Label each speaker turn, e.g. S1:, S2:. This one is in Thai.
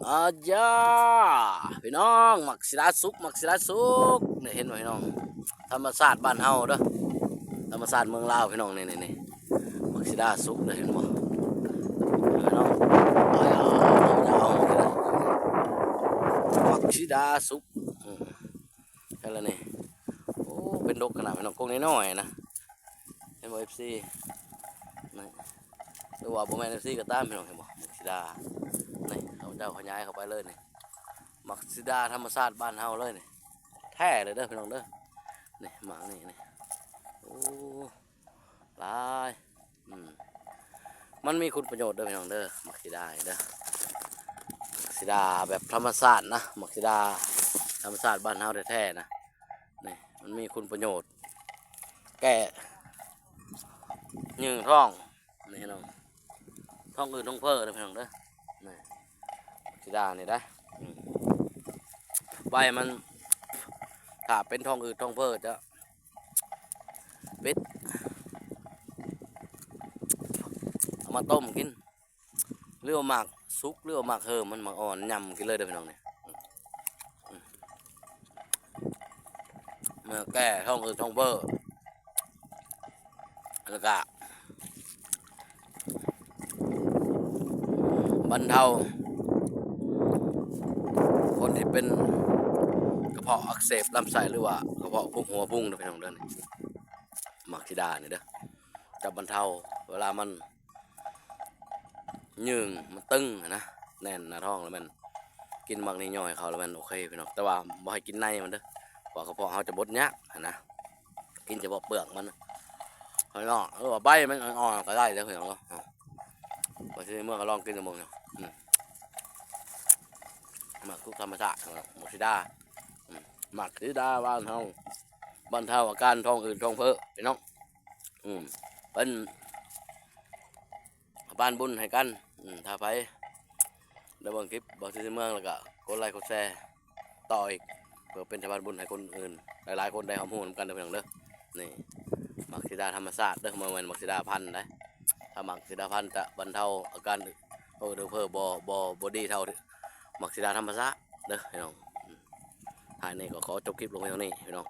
S1: อาจ้าพี่น้องมักศิลาสุกนี่เห็นไหมพี่น้องธรรมศาสตร์บ้านเฮาเด้อธรรมศาสตร์เมืองลาวพี่น้องนี่มักศิลาสุกเด้อเห็นบ่พี่น้องเอามักศิลาสุกแค่ละนี่โอ้เป็นดกขนาดพี่น้องกงน้อยๆนะเห็นบ่ FC นี่ดูว่าบ่แม่น FC ก็ตามพี่น้องเห็นบ่มักศิลานี่เขาเจ้าขยายเข้าไปเลยนี่มักซิดาธรรมชาติบ้านเฮาเลยนี่แท้เลยเด้อพี่น้องเด้อนี่หมานี่โอ้หลายมันมีคุณประโยชน์เด้อพี่น้องเด้อมักซิดาเด้อมักซิดาแบบธรรมชาตินะมักซิดาธรรมชาติบ้านเฮาแท้ๆนะนี่มันมีคุณประโยชน์แก้ยืงท้องนี่พี่น้องท้องอื่นท้องเพ้อเด้อพี่น้องเด้อนี่มักซิดานี่ได้ใบมันถ้าเป็นทองอืดทองเพิดจะเป็ดเอามาต้มกินเรือหมักซุกเรือหมักเฮิมมันหมักอ่อนยำกินเลยเด้อพี่น้องเนี่ยเมื่อแก่ทองอืดทองเพิดแล้วก็บรรเทาคนที่เป็นกระเพาะอักเสบลำไส้หรือว่ากระเพาะพุ่งหัวพุ่งเด้อพี่น้องเด้อนี่มักซิดาเนี่ยเด้อจะบรรเทาเวลามันยืงมันตึงนะแน่นหน้าท้องแล้วมันกินบางนี่ย่อยเขาแล้วมันโอเคพี่น้องแต่ว่าบ่ให้กินในมันเด้อเพราะกระเพาะเขาจะบดยักนะกินเฉพาะเปลือกมันข้างนอกหรือว่าใบมันอ่อนก็ได้แล้วพี่น้องพอทีเมื่อก็ลองกินกันมึงเนาะหมักทุกธรรมชาติหมักซิดาหมักซิดาบ้านเฮาบรรเทาอาการท้องอืดท้องเฟ้อพี่น้องเป็นบ้านบุญให้กันถ้าไปได้เบิ่งคลิปบอกที่เมืองแล้วก็กดไลค์กดแชร์ต่ออีกเพื่อเป็นชาวบ้านบุญให้คนอื่นหลายๆคนได้ความรู้กันเด้อพี่น้องเด้อนี่มักซิดาธรรมชาติเด้อมาเหมือนมักซิดาพันธุ์ได้ถ้ามักซิดาพันธุ์จะบรรเทาอาการเพิ่มบอดี้เท่ามักซิดาธรรมชาติเด้อพี่น้องท้ายนี้ก็ขอจบคลิปลงไปเท่านี้พี่น้อง